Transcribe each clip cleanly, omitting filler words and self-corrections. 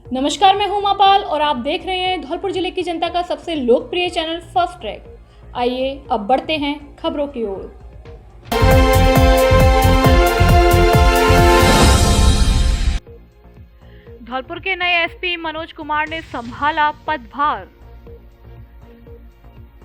नमस्कार, मैं हूं उमापाल और आप देख रहे हैं धौलपुर जिले की जनता का सबसे लोकप्रिय चैनल फर्स्ट ट्रैक। आइए अब बढ़ते हैं खबरों की ओर। धौलपुर के नए एसपी मनोज कुमार ने संभाला पदभार।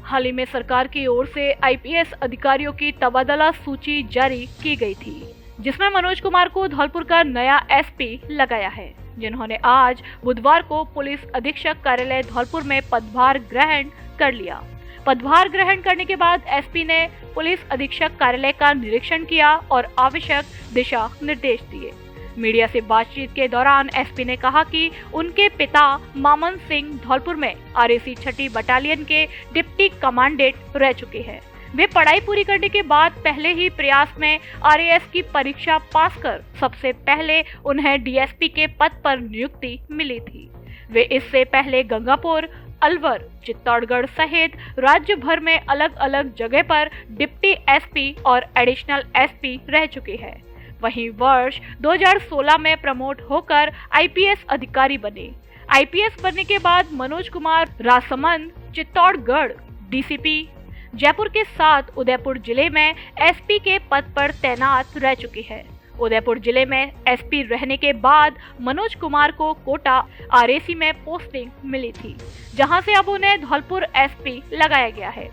हाल ही में सरकार की ओर से आईपीएस अधिकारियों की तबादला सूची जारी की गई थी, जिसमें मनोज कुमार को धौलपुर का नया एसपी लगाया है, जिन्होंने आज बुधवार को पुलिस अधीक्षक कार्यालय धौलपुर में पदभार ग्रहण कर लिया। पदभार ग्रहण करने के बाद एसपी ने पुलिस अधीक्षक कार्यालय का निरीक्षण किया और आवश्यक दिशा निर्देश दिए। मीडिया से बातचीत के दौरान एसपी ने कहा कि उनके पिता मामन सिंह धौलपुर में आरएसी 6ठी बटालियन के डिप्टी कमांडेंट रह चुके हैं। वे पढ़ाई पूरी करने के बाद पहले ही प्रयास में आरएएस की परीक्षा पास कर सबसे पहले उन्हें डीएसपी के पद पर नियुक्ति मिली थी। वे इससे पहले गंगापुर, अलवर, चित्तौड़गढ़ सहित राज्य भर में अलग अलग जगह पर डिप्टी एसपी और एडिशनल एसपी रह चुके हैं। वहीं वर्ष 2016 में प्रमोट होकर आईपीएस अधिकारी बने। आईपीएस बनने के बाद मनोज कुमार राजसमंद, चित्तौड़गढ़ डीसीपी, जयपुर के साथ उदयपुर जिले में एसपी के पद पर तैनात रह चुके हैं। उदयपुर जिले में एसपी रहने के बाद मनोज कुमार को कोटा आरएसी में पोस्टिंग मिली थी, जहां से अब उन्हें धौलपुर एसपी लगाया गया है।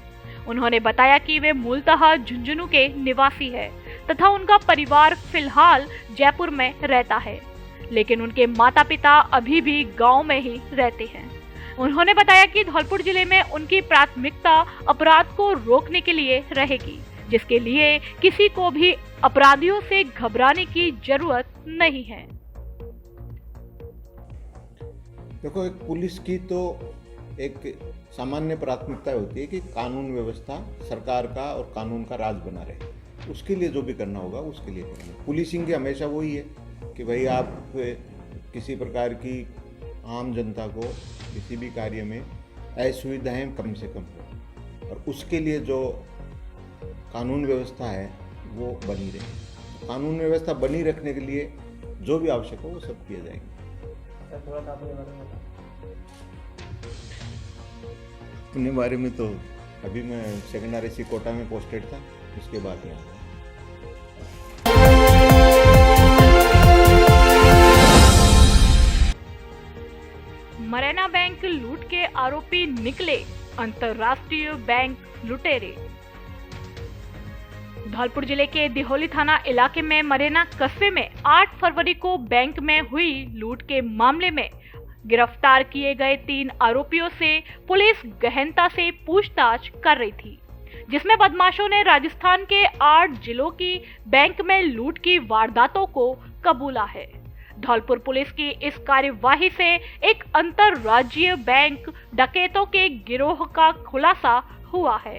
उन्होंने बताया कि वे मूलतः झुंझुनू के निवासी है तथा उनका परिवार फिलहाल जयपुर में रहता है, लेकिन उनके माता पिता अभी भी गांव में ही रहते हैं। उन्होंने बताया कि धौलपुर जिले में उनकी प्राथमिकता अपराध को रोकने के लिए रहेगी, जिसके लिए किसी को भी अपराधियों से घबराने की जरूरत नहीं है। देखो, एक पुलिस की तो एक सामान्य प्राथमिकता होती है कि कानून व्यवस्था सरकार का और कानून का राज बना रहे। उसके लिए जो भी करना होगा उसके लिए करना। पुलिसिंग की हमेशा वही है कि भाई आप किसी प्रकार की आम जनता को किसी भी कार्य में असुविधाएं कम से कम हो, और उसके लिए जो कानून व्यवस्था है वो बनी रहे। कानून व्यवस्था बनी रखने के लिए जो भी आवश्यक हो वो सब किया जाएगा। अपने बारे में तो अभी मैं सेकेंड आरएसी कोटा में पोस्टेड था, उसके बाद यहाँ मरेना बैंक लूट के आरोपी निकले अंतर्राष्ट्रीय बैंक लुटेरे। धौलपुर जिले के दिहोली थाना इलाके में मरेना कस्बे में 8 फरवरी को बैंक में हुई लूट के मामले में गिरफ्तार किए गए 3 आरोपियों से पुलिस गहनता से पूछताछ कर रही थी, जिसमें बदमाशों ने राजस्थान के 8 जिलों की बैंक में लूट की वारदातों को कबूला है। धौलपुर पुलिस की इस कार्यवाही से एक अंतरराज्यीय बैंक डकैतों के गिरोह का खुलासा हुआ है।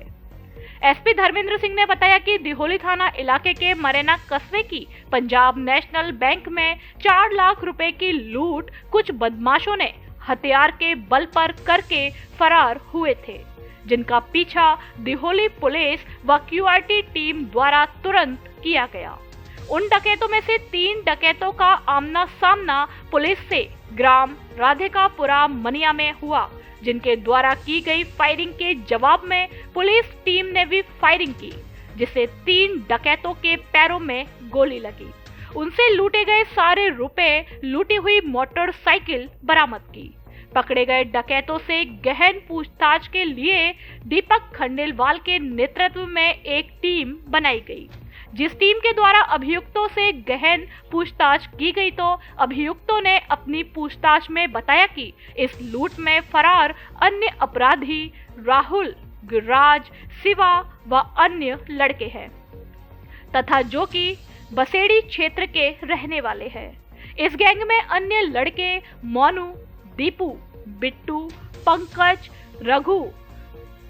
एसपी धर्मेंद्र सिंह ने बताया कि दिहोली थाना इलाके के मरेना कस्बे की पंजाब नेशनल बैंक में 4 लाख रुपए की लूट कुछ बदमाशों ने हथियार के बल पर करके फरार हुए थे, जिनका पीछा दिहोली पुलिस व क्यूआरटी टीम द्वारा तुरंत किया गया। उन डकैतों में से 3 डकैतों का आमना सामना पुलिस से ग्राम राधिकापुरा मनिया में हुआ, जिनके द्वारा की गई फायरिंग के जवाब में पुलिस टीम ने भी फायरिंग की, जिससे 3 डकैतों के पैरों में गोली लगी। उनसे लूटे गए सारे रुपए, लूटी हुई मोटरसाइकिल बरामद की। पकड़े गए डकैतों से गहन पूछताछ के लिए दीपक खंडेलवाल के नेतृत्व में एक टीम बनाई गई, जिस टीम के द्वारा अभियुक्तों से गहन पूछताछ की गई तो अभियुक्तों ने अपनी पूछताछ में बताया कि इस लूट में फरार अन्य अपराधी राहुल, गिरिराज, शिवा व अन्य लड़के हैं तथा जो कि बसेड़ी क्षेत्र के रहने वाले हैं। इस गैंग में अन्य लड़के मोनू, दीपू, बिट्टू, पंकज, रघु,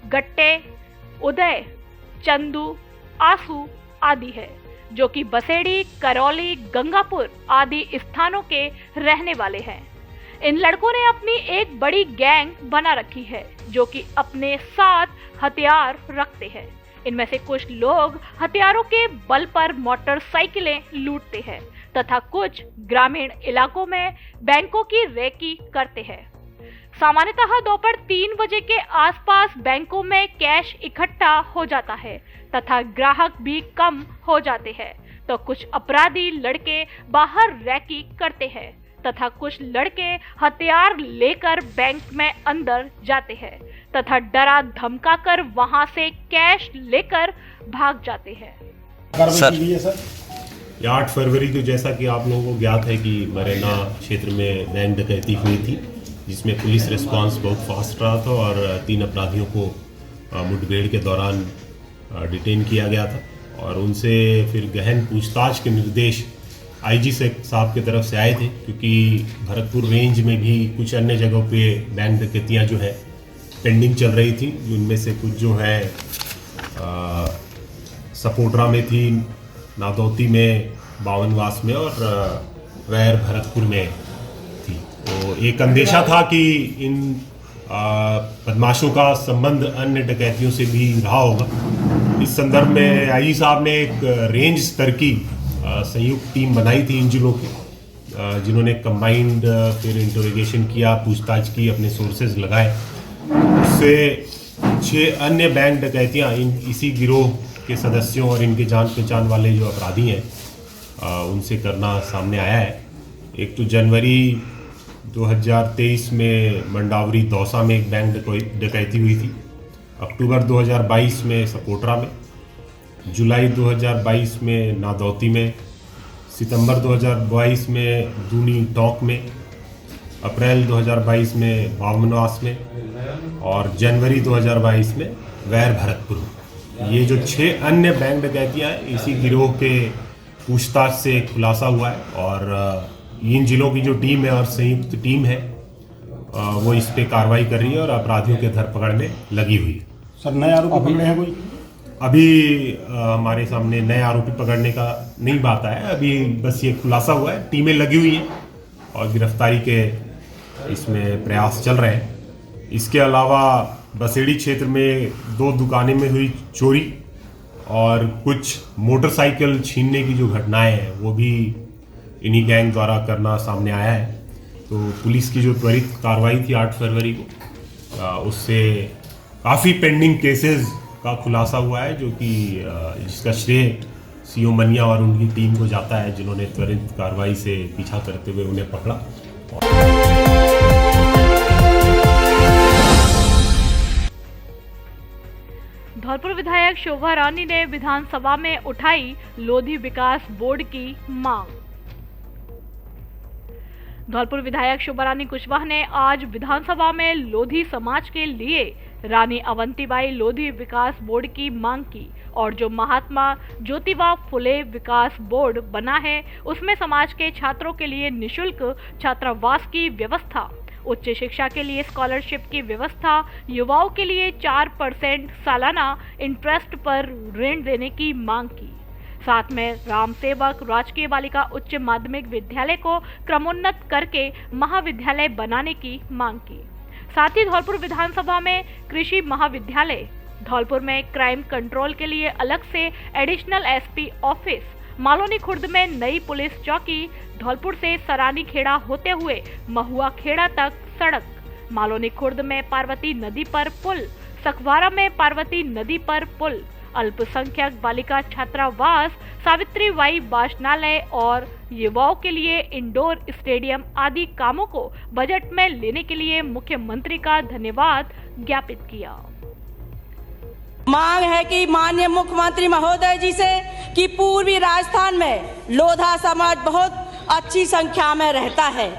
गट्टे, उदय, चंदू, आसू आदि है, जो कि बसेड़ी, करौली, गंगापुर आदि स्थानों के रहने वाले हैं। इन लड़कों ने अपनी एक बड़ी गैंग बना रखी है, जो कि अपने साथ हथियार रखते हैं। इनमें से कुछ लोग हथियारों के बल पर मोटरसाइकिलें लूटते हैं, तथा कुछ ग्रामीण इलाकों में बैंकों की रेकी करते हैं। सामान्यतः दोपहर 3 बजे के आसपास बैंकों में कैश इकट्ठा हो जाता है तथा ग्राहक भी कम हो जाते हैं, तो कुछ अपराधी लड़के बाहर रेकी करते हैं तथा कुछ लड़के हथियार लेकर बैंक में अंदर जाते हैं तथा डरा धमकाकर वहां से कैश लेकर भाग जाते हैं। सर 8 फरवरी को जैसा कि आप लोगों को ज्ञात है कि मरेना क्षेत्र में बैंक डकैती हुई थी, जिसमें पुलिस रिस्पांस बहुत फास्ट रहा था और 3 अपराधियों को मुठभेड़ के दौरान डिटेन किया गया था और उनसे फिर गहन पूछताछ के निर्देश आईजी साहब की तरफ से आए थे, क्योंकि भरतपुर रेंज में भी कुछ अन्य जगहों पे बैंक डकैतियाँ जो है पेंडिंग चल रही थी, उनमें से कुछ जो है सपोटरा में थी, नादौती में, बावनवास में और वैर भरतपुर में थी। तो एक अंदेशा था कि इन बदमाशों का संबंध अन्य डकैतियों से भी रहा होगा। इस संदर्भ में आईजी साहब ने एक रेंज स्तर की संयुक्त टीम बनाई थी इन जिलों की, जिन्होंने कंबाइंड फिर इंटरोगेशन किया, पूछताछ की, अपने सोर्सेज लगाए। उससे 6 अन्य बैंक डकैतियाँ इसी गिरोह के सदस्यों और इनके जान पहचान वाले जो अपराधी हैं उनसे करना सामने आया है। एक तो जनवरी 2023 में मंडावरी दौसा में एक बैंक डकैती हुई थी, अक्टूबर 2022 में सपोटरा में, जुलाई 2022 में नादौती में, सितंबर 2022 में दूनी टोंक में, अप्रैल 2022 में बावनवास में और जनवरी 2022 में वैर भरतपुर में। ये जो 6 अन्य बैंक डकैतियाँ हैं इसी गिरोह के पूछताछ से खुलासा हुआ है और इन जिलों की जो टीम है और संयुक्त टीम है वो इस पे कार्रवाई कर रही है और अपराधियों के धरपकड़ में लगी हुई है। सर नए आरोपी पकड़े हैं कोई? अभी हमारे सामने नए आरोपी पकड़ने का नहीं बात आया, अभी बस ये खुलासा हुआ है, टीमें लगी हुई हैं और गिरफ्तारी के इसमें प्रयास चल रहे हैं। इसके अलावा बसेड़ी क्षेत्र में 2 दुकानें में हुई चोरी और कुछ मोटरसाइकिल छीनने की जो घटनाएं हैं वो भी इन्हीं गैंग द्वारा करना सामने आया है। तो पुलिस की जो त्वरित कार्रवाई थी 8 फरवरी को, उससे काफ़ी पेंडिंग केसेस का खुलासा हुआ है, जो कि जिसका श्रेय सीओ मनिया और उनकी टीम को जाता है, जिन्होंने त्वरित कार्रवाई से पीछा करते हुए उन्हें पकड़ा। धौलपुर विधायक शोभा रानी ने विधानसभा में उठाई लोधी विकास बोर्ड की मांग। धौलपुर विधायक शोभा रानी कुशवाहा ने आज विधानसभा में लोधी समाज के लिए रानी अवंतीबाई लोधी विकास बोर्ड की मांग की और जो महात्मा ज्योतिबा फुले विकास बोर्ड बना है उसमें समाज के छात्रों के लिए निशुल्क छात्रावास की व्यवस्था, उच्च शिक्षा के लिए स्कॉलरशिप की व्यवस्था, युवाओं के लिए 4% सालाना इंटरेस्ट पर ऋण देने की मांग की। साथ में राम सेवक राजकीय बालिका उच्च माध्यमिक विद्यालय को क्रमोन्नत करके महाविद्यालय बनाने की मांग की। साथ ही धौलपुर विधानसभा में कृषि महाविद्यालय, धौलपुर में क्राइम कंट्रोल के लिए अलग से एडिशनल एसपी ऑफिस, मालोनी खुर्द में नई पुलिस चौकी, धौलपुर से सरानी खेड़ा होते हुए महुआ खेड़ा तक सड़क, मालोनी खुर्द में पार्वती नदी पर पुल, सखवारा में पार्वती नदी पर पुल, अल्पसंख्यक बालिका छात्रावास, सावित्री बाई वाचनालय और युवाओं के लिए इंडोर स्टेडियम आदि कामों को बजट में लेने के लिए मुख्यमंत्री का धन्यवाद ज्ञापित किया। मांग है कि माननीय मुख्यमंत्री महोदय जी से कि पूर्वी राजस्थान में लोधा समाज बहुत अच्छी संख्या में रहता है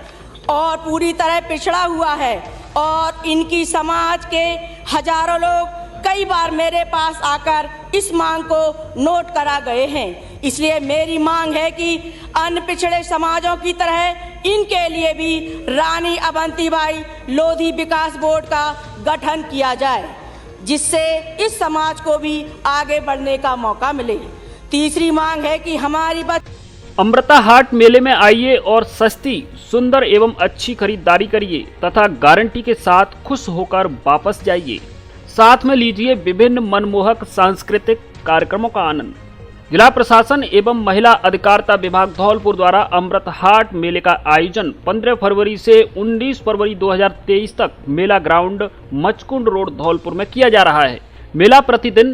और पूरी तरह पिछड़ा हुआ है और इनकी समाज के हजारों लोग कई बार मेरे पास आकर इस मांग को नोट करा गए हैं। इसलिए मेरी मांग है कि अन्य पिछड़े समाजों की तरह इनके लिए भी रानी अवंतीबाई लोधी विकास बोर्ड का गठन किया जाए, जिससे इस समाज को भी आगे बढ़ने का मौका मिले। तीसरी मांग है कि हमारी अमृता हाट मेले में आइए और सस्ती, सुंदर एवं अच्छी खरीदारी करिए तथा गारंटी के साथ खुश होकर वापस जाइए। साथ में लीजिए विभिन्न मनमोहक सांस्कृतिक कार्यक्रमों का आनंद। जिला प्रशासन एवं महिला अधिकारिता विभाग धौलपुर द्वारा अमृत हाट मेले का आयोजन 15 फरवरी से 19 फरवरी 2023 तक मेला ग्राउंड मचकुंड रोड धौलपुर में किया जा रहा है। मेला प्रतिदिन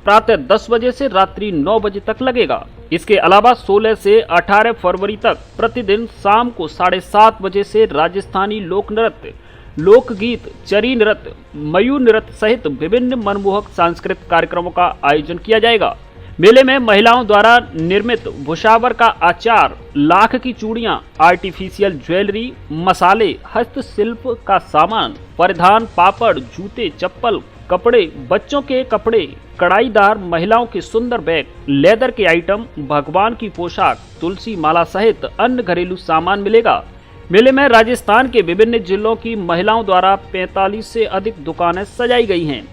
प्रातः 10 बजे से रात्रि 9 बजे तक लगेगा। इसके अलावा 16 से 18 फरवरी तक प्रतिदिन शाम को 7:30 बजे से राजस्थानी लोक नृत्य, लोकगीत, चरी नृत्य, मयूर नृत्य सहित विभिन्न मनमोहक सांस्कृतिक कार्यक्रमों का आयोजन किया जाएगा। मेले में महिलाओं द्वारा निर्मित भुसावर का अचार, लाख की चूड़ियां, आर्टिफिशियल ज्वेलरी, मसाले, हस्तशिल्प का सामान, परिधान, पापड़, जूते, चप्पल, कपड़े, बच्चों के कपड़े, कढ़ाईदार महिलाओं के सुंदर बैग, लेदर के आइटम, भगवान की पोशाक, तुलसी माला सहित अन्य घरेलू सामान मिलेगा। मेले में राजस्थान के विभिन्न जिलों की महिलाओं द्वारा 45 से अधिक दुकानें सजाई गई हैं।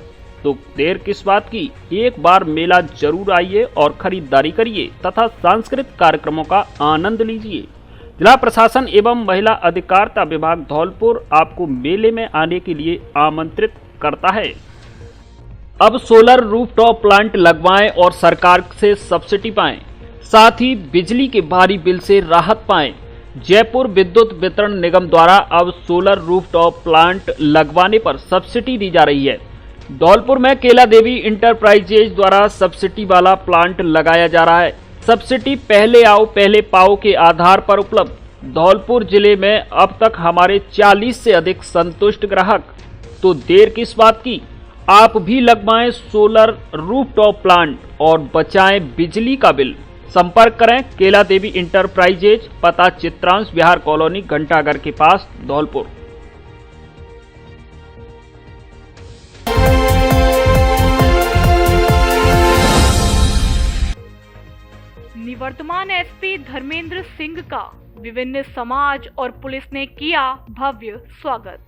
तो देर किस बात की, एक बार मेला जरूर आइए और खरीदारी करिए तथा सांस्कृतिक कार्यक्रमों का आनंद लीजिए। जिला प्रशासन एवं महिला अधिकारिता विभाग धौलपुर आपको मेले में आने के लिए आमंत्रित करता है। अब सोलर रूफटॉप प्लांट लगवाएं और सरकार से सब्सिडी पाएं, साथ ही बिजली के भारी बिल से राहत पाएं। जयपुर विद्युत वितरण निगम द्वारा अब सोलर रूफटॉप प्लांट लगवाने पर सब्सिडी दी जा रही है। धौलपुर में केला देवी इंटरप्राइजेज द्वारा सब्सिडी वाला प्लांट लगाया जा रहा है। सब्सिडी पहले आओ पहले पाओ के आधार पर उपलब्ध। धौलपुर जिले में अब तक हमारे 40 से अधिक संतुष्ट ग्राहक। तो देर किस बात की, आप भी लगवाएं सोलर रूफटॉप प्लांट और बचाएं बिजली का बिल। संपर्क करें केला देवी इंटरप्राइजेज, पता चित्रांश बिहार कॉलोनी, घंटाघर के पास, धौलपुर। निवर्तमान एसपी धर्मेंद्र सिंह का विभिन्न समाज और पुलिस ने किया भव्य स्वागत।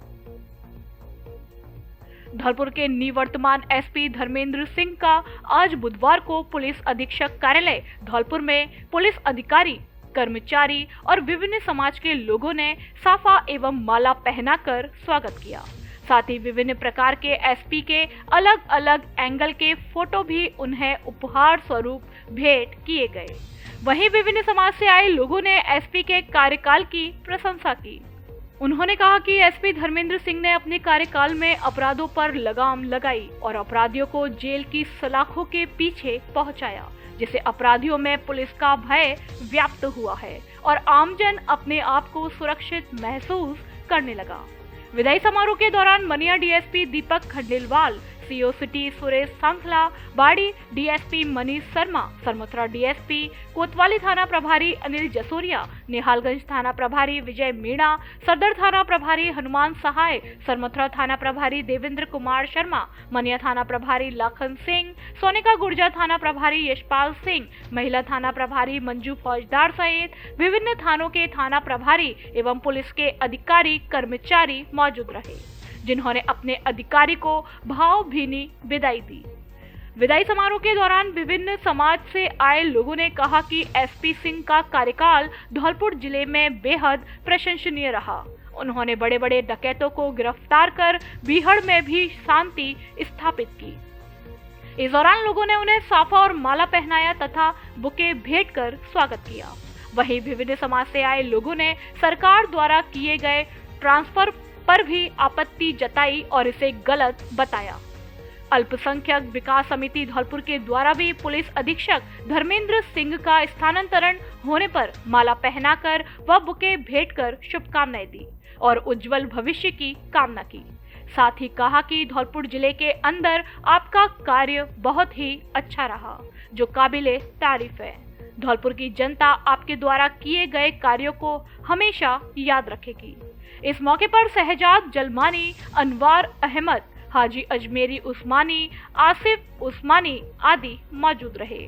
धौलपुर के निवर्तमान एसपी धर्मेंद्र सिंह का आज बुधवार को पुलिस अधीक्षक कार्यालय धौलपुर में पुलिस अधिकारी, कर्मचारी और विभिन्न समाज के लोगों ने साफा एवं माला पहनाकर स्वागत किया। साथ ही विभिन्न प्रकार के एसपी के अलग अलग एंगल के फोटो भी उन्हें उपहार स्वरूप भेंट किए गए। वहीं विभिन्न समाज से आए लोगों ने एसपी के कार्यकाल की प्रशंसा की। उन्होंने कहा कि एसपी धर्मेंद्र सिंह ने अपने कार्यकाल में अपराधों पर लगाम लगाई और अपराधियों को जेल की सलाखों के पीछे पहुंचाया, जिससे अपराधियों में पुलिस का भय व्याप्त हुआ है और आमजन अपने आप को सुरक्षित महसूस करने लगा। विदाई समारोह के दौरान मनिया डीएसपी दीपक खंडेलवाल, सीओ सिटी सुरेश सांखला, बाड़ी डीएसपी मनीष शर्मा, सरमथुरा डीएसपी, कोतवाली थाना प्रभारी अनिल जसोरिया, निहालगंज थाना प्रभारी विजय मीणा, सदर थाना प्रभारी हनुमान सहाय, सरमथुरा थाना प्रभारी देवेंद्र कुमार शर्मा, मनिया थाना प्रभारी लाखन सिंह, सोनिका गुर्जर थाना प्रभारी यशपाल सिंह, महिला थाना प्रभारी मंजू फौजदार सहित विभिन्न थानों के थाना प्रभारी एवं पुलिस के अधिकारी कर्मचारी मौजूद रहे, जिन्होंने अपने अधिकारी को भावभीनी विदाई दी। विदाई समारोह के दौरान विभिन्न समाज से आए लोगों ने कहा कि एसपी सिंह का कार्यकाल धौलपुर जिले में बेहद प्रशंसनीय रहा। उन्होंने बड़े बड़े डकैतों को गिरफ्तार कर बीहड़ में भी शांति स्थापित की। इस दौरान लोगों ने उन्हें साफा और माला पहनाया तथा बुके भेंट कर स्वागत किया। वहीं विभिन्न समाज से आए लोगों ने सरकार द्वारा किए गए ट्रांसफर पर भी आपत्ति जताई और इसे गलत बताया। अल्पसंख्यक विकास समिति धौलपुर के द्वारा भी पुलिस अधीक्षक धर्मेंद्र सिंह का स्थानांतरण होने पर माला पहनाकर व बुके भेंट कर शुभकामनाएं दी और उज्जवल भविष्य की कामना की। साथ ही कहा कि धौलपुर जिले के अंदर आपका कार्य बहुत ही अच्छा रहा, जो काबिले तारीफ है। धौलपुर की जनता आपके द्वारा किए गए कार्यों को हमेशा याद रखेगी। इस मौके पर शहजाद जलमानी, अनवार अहमद, हाजी अजमेरी उस्मानी, आसिफ उस्मानी आदि मौजूद रहे।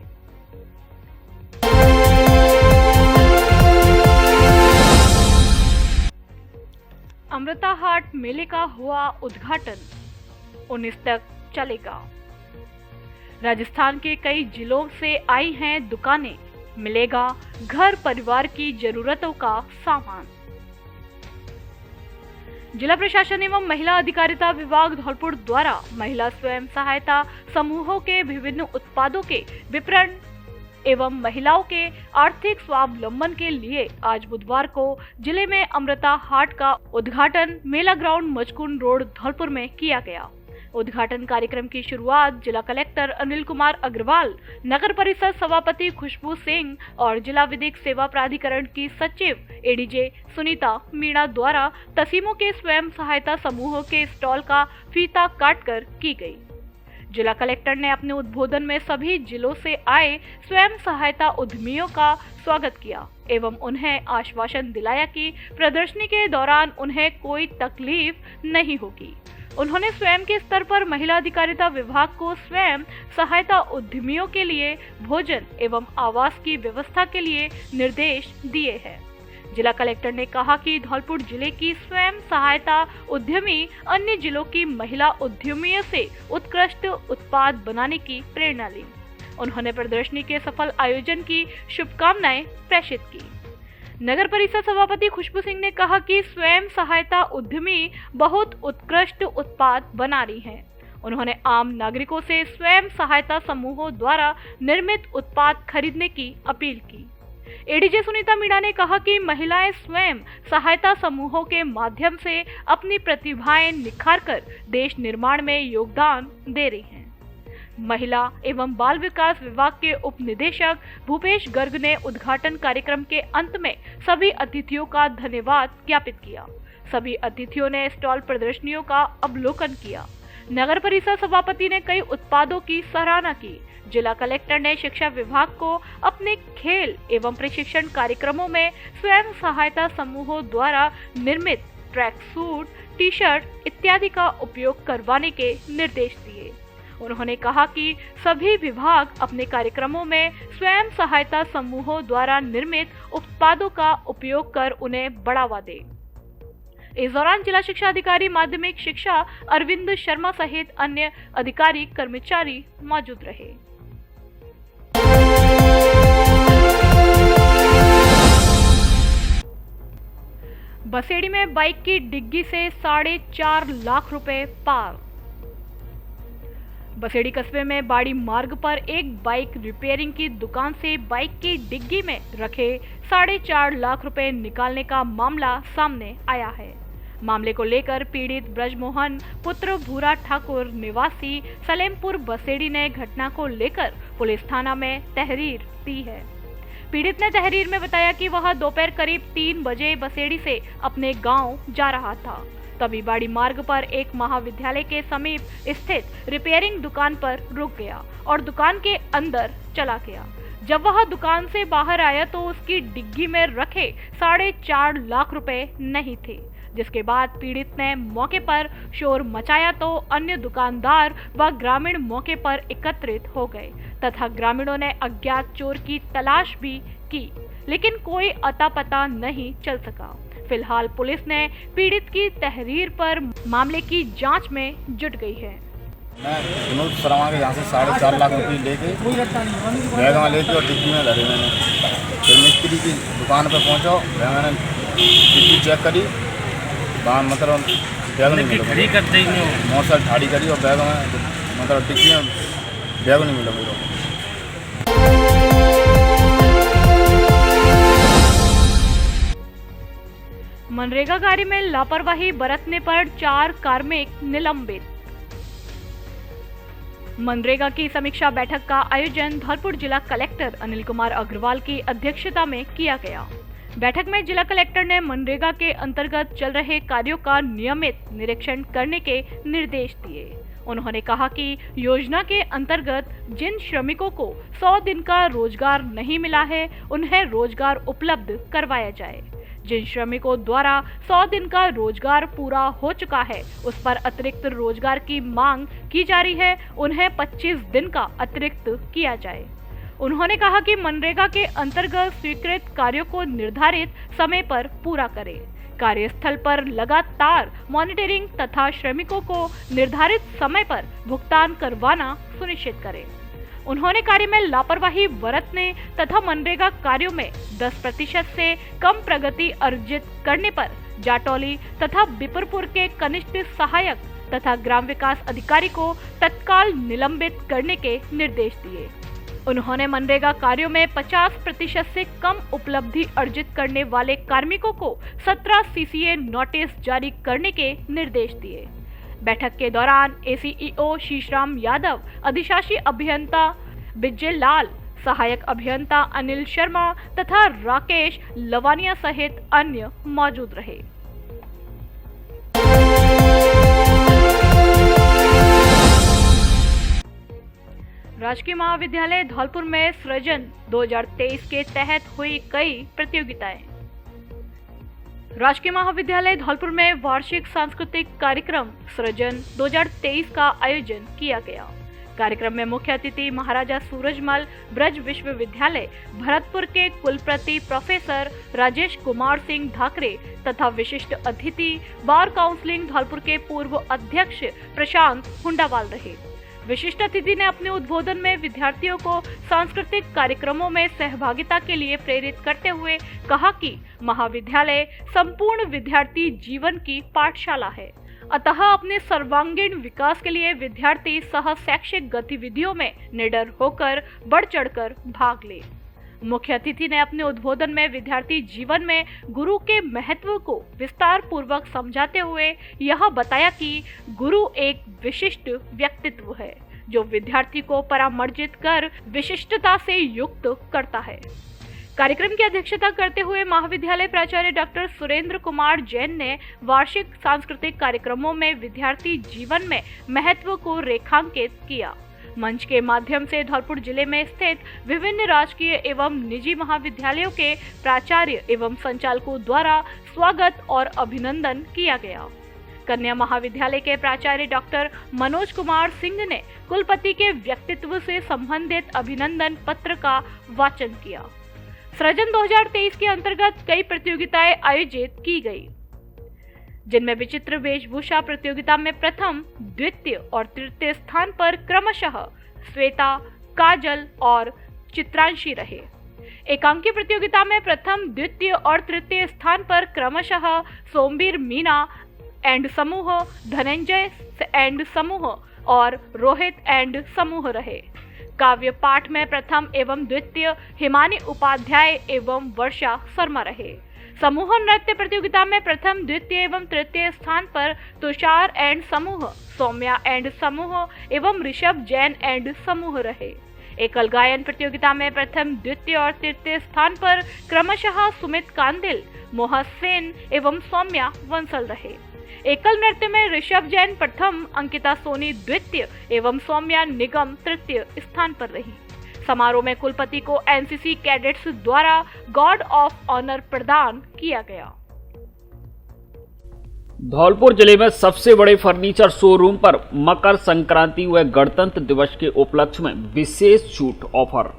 अमृता हाट मेले का हुआ उद्घाटन, 19 तक चलेगा। राजस्थान के कई जिलों से आई हैं दुकानें, मिलेगा घर परिवार की जरूरतों का सामान। जिला प्रशासन एवं महिला अधिकारिता विभाग धौलपुर द्वारा महिला स्वयं सहायता समूहों के विभिन्न उत्पादों के विपणन एवं महिलाओं के आर्थिक स्वावलंबन के लिए आज बुधवार को जिले में अमृता हाट का उद्घाटन मेला ग्राउंड मचकुंड रोड धौलपुर में किया गया। उद्घाटन कार्यक्रम की शुरुआत जिला कलेक्टर अनिल कुमार अग्रवाल, नगर परिषद सभापति खुशबू सिंह और जिला विधिक सेवा प्राधिकरण की सचिव एडीजे सुनीता मीणा द्वारा तहसीमों के स्वयं सहायता समूहों के स्टॉल का फीता काटकर की गई। जिला कलेक्टर ने अपने उद्बोधन में सभी जिलों से आए स्वयं सहायता उद्यमियों का स्वागत किया एवं उन्हें आश्वासन दिलाया कि प्रदर्शनी के दौरान उन्हें कोई तकलीफ नहीं होगी। उन्होंने स्वयं के स्तर पर महिला अधिकारिता विभाग को स्वयं सहायता उद्यमियों के लिए भोजन एवं आवास की व्यवस्था के लिए निर्देश दिए हैं। जिला कलेक्टर ने कहा कि धौलपुर जिले की स्वयं सहायता उद्यमी अन्य जिलों की महिला उद्यमियों से उत्कृष्ट उत्पाद बनाने की प्रेरणा ली। उन्होंने प्रदर्शनी के सफल आयोजन की शुभकामनाएं प्रेषित की। नगर परिषद सभापति खुशबू सिंह ने कहा कि स्वयं सहायता उद्यमी बहुत उत्कृष्ट उत्पाद बना रही हैं। उन्होंने आम नागरिकों से स्वयं सहायता समूहों द्वारा निर्मित उत्पाद खरीदने की अपील की। एडीजे सुनीता मीणा ने कहा कि महिलाएं स्वयं सहायता समूहों के माध्यम से अपनी प्रतिभाएं निखारकर देश निर्माण में योगदान दे रही हैं। महिला एवं बाल विकास विभाग के उप निदेशक भूपेश गर्ग ने उद्घाटन कार्यक्रम के अंत में सभी अतिथियों का धन्यवाद ज्ञापित किया। सभी अतिथियों ने स्टॉल प्रदर्शनियों का अवलोकन किया। नगर परिषद सभापति ने कई उत्पादों की सराहना की। जिला कलेक्टर ने शिक्षा विभाग को अपने खेल एवं प्रशिक्षण कार्यक्रमों में स्वयं सहायता समूहों द्वारा निर्मित ट्रैक सूट, टी शर्ट इत्यादि का उपयोग करवाने के निर्देश दिए। उन्होंने कहा कि सभी विभाग अपने कार्यक्रमों में स्वयं सहायता समूहों द्वारा निर्मित उत्पादों का उपयोग कर उन्हें बढ़ावा दें। इस दौरान जिला शिक्षा अधिकारी माध्यमिक शिक्षा अरविंद शर्मा सहित अन्य अधिकारी कर्मचारी मौजूद रहे। बसेड़ी में बाइक की डिग्गी से 4.5 लाख रुपए पार। बसेड़ी कस्बे में बाड़ी मार्ग पर एक बाइक रिपेयरिंग की दुकान से बाइक की डिग्गी में रखे 4.5 लाख रुपए निकालने का मामला सामने आया है। मामले को लेकर पीड़ित ब्रजमोहन पुत्र भूरा ठाकुर निवासी सलेमपुर बसेड़ी ने घटना को लेकर पुलिस थाना में तहरीर दी है। पीड़ित ने तहरीर में बताया कि वह दोपहर करीब 3 बजे बसेड़ी से अपने गांव जा रहा था। तभी बाड़ी मार्ग पर एक महाविद्यालय के समीप स्थित रिपेयरिंग दुकान पर रुक गया और दुकान के अंदर चला गया। जब वह दुकान से बाहर आया तो उसकी डिग्गी में रखे 4.5 लाख रुपए नहीं थे, जिसके बाद पीड़ित ने मौके पर शोर मचाया तो अन्य दुकानदार व ग्रामीण मौके पर एकत्रित हो गए तथा ग्रामीणों ने अज्ञात चोर की तलाश भी की, लेकिन कोई अता पता नहीं चल सका। फिलहाल पुलिस ने पीड़ित की तहरीर पर मामले की जांच में जुट गई है। मैं विनोद शर्मा के यहाँ से 4.5 लाख रुपये लेके बैग में लेके और डिग्गी में धरे मैंने। फिर मिस्त्री की दुकान पर पहुँचा, मैंने डिग्गी चेक करी, वहाँ मतलब बैग नहीं मिला। मोटरसाइकिल ठाड़ी करी और बैग में मतलब डिग्गी में बैग नहीं मिला पूरा। मनरेगा कार्य में लापरवाही बरतने पर 4 कार्मिक निलंबित। मनरेगा की समीक्षा बैठक का आयोजन धौलपुर जिला कलेक्टर अनिल कुमार अग्रवाल की अध्यक्षता में किया गया। बैठक में जिला कलेक्टर ने मनरेगा के अंतर्गत चल रहे कार्यों का नियमित निरीक्षण करने के निर्देश दिए। उन्होंने कहा कि योजना के अंतर्गत जिन श्रमिकों को 100 दिन का रोजगार नहीं मिला है, उन्हें रोजगार उपलब्ध करवाया जाए। जिन श्रमिकों द्वारा 100 दिन का रोजगार पूरा हो चुका है, उस पर अतिरिक्त रोजगार की मांग की जा रही है, उन्हें 25 दिन का अतिरिक्त किया जाए। उन्होंने कहा कि मनरेगा के अंतर्गत स्वीकृत कार्यों को निर्धारित समय पर पूरा करें। कार्यस्थल पर लगातार मॉनिटरिंग तथा श्रमिकों को निर्धारित समय पर भुगतान करवाना सुनिश्चित करें। उन्होंने कार्य में लापरवाही बरतने तथा मनरेगा कार्यों में 10% से कम प्रगति अर्जित करने पर जाटौली तथा बिपरपुर के कनिष्ठ सहायक तथा ग्राम विकास अधिकारी को तत्काल निलंबित करने के निर्देश दिए। उन्होंने मनरेगा कार्यों में 50% से कम उपलब्धि अर्जित करने वाले कार्मिकों को 17 CCA नोटिस जारी करने के निर्देश दिए। बैठक के दौरान ACEO शीशराम यादव, अधिशासी अभियंता विजय लाल, सहायक अभियंता अनिल शर्मा तथा राकेश लवानिया सहित अन्य मौजूद रहे। राजकीय महाविद्यालय धौलपुर में सृजन 2023 के तहत हुई कई प्रतियोगिताएं। राजकीय महाविद्यालय धौलपुर में वार्षिक सांस्कृतिक कार्यक्रम सृजन 2023 का आयोजन किया गया। कार्यक्रम में मुख्य अतिथि महाराजा सूरजमल ब्रज विश्वविद्यालय भरतपुर के कुलपति प्रोफेसर राजेश कुमार सिंह धाकरे तथा विशिष्ट अतिथि बार काउंसिलिंग धौलपुर के पूर्व अध्यक्ष प्रशांत हुंडावाल रहे। विशिष्ट अतिथि ने अपने उद्बोधन में विद्यार्थियों को सांस्कृतिक कार्यक्रमों में सहभागिता के लिए प्रेरित करते हुए कहा कि महाविद्यालय संपूर्ण विद्यार्थी जीवन की पाठशाला है, अतः अपने सर्वांगीण विकास के लिए विद्यार्थी सह शैक्षिक गतिविधियों में निडर होकर बढ़ चढ़कर भाग ले। मुख्य अतिथि ने अपने उद्बोधन में विद्यार्थी जीवन में गुरु के महत्व को विस्तार पूर्वक समझाते हुए यह बताया कि गुरु एक विशिष्ट व्यक्तित्व है जो विद्यार्थी को परामर्शित कर विशिष्टता से युक्त करता है। कार्यक्रम की अध्यक्षता करते हुए महाविद्यालय प्राचार्य डॉक्टर सुरेंद्र कुमार जैन ने वार्षिक सांस्कृतिक कार्यक्रमों में विद्यार्थी जीवन में महत्व को रेखांकित किया। मंच के माध्यम से धौलपुर जिले में स्थित विभिन्न राजकीय एवं निजी महाविद्यालयों के प्राचार्य एवं संचालकों द्वारा स्वागत और अभिनंदन किया गया। कन्या महाविद्यालय के प्राचार्य डॉक्टर मनोज कुमार सिंह ने कुलपति के व्यक्तित्व से संबंधित अभिनंदन पत्र का वाचन किया। सृजन 2023 के अंतर्गत कई प्रतियोगिताएं आयोजित की गई, जिनमें विचित्र वेशभूषा प्रतियोगिता में प्रथम, द्वितीय और तृतीय स्थान पर क्रमशः श्वेता, काजल और चित्रांशी रहे। एकांकी प्रतियोगिता में प्रथम, द्वितीय और तृतीय स्थान पर क्रमशः सोमवीर मीना एंड समूह, धनंजय एंड समूह और रोहित एंड समूह रहे। काव्य पाठ में प्रथम एवं द्वितीय हिमानी उपाध्याय एवं वर्षा शर्मा रहे। समूह नृत्य प्रतियोगिता में प्रथम, द्वितीय एवं तृतीय स्थान पर तुषार एंड समूह, सौम्या एंड समूह एवं ऋषभ जैन एंड समूह रहे। एकल गायन प्रतियोगिता में प्रथम, द्वितीय और तृतीय स्थान पर क्रमशः सुमित कांदिल, मोहस सेन एवं सौम्या वंसल रहे। एकल नृत्य में ऋषभ जैन प्रथम, अंकिता सोनी द्वितीय एवं सौम्या निगम तृतीय स्थान पर रही। समारोह में कुलपति को एनसीसी कैडेट्स द्वारा गार्ड ऑफ ऑनर प्रदान किया गया। धौलपुर जिले में सबसे बड़े फर्नीचर शोरूम पर मकर संक्रांति व गणतंत्र दिवस के उपलक्ष्य में विशेष छूट ऑफर।